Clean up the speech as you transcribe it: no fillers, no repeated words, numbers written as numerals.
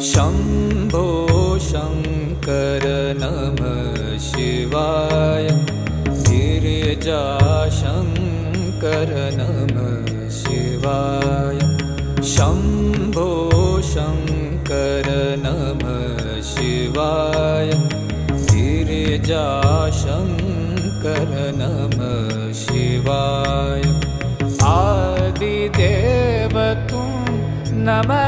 शम्भो शङ्कर नमः शिवाय गिरिजाशङ्कर नमः शिवाय शम्भो शङ्कर नमः शिवाय गिरिजाशङ्कर नमः शिवाय आदिदेव तुम नमः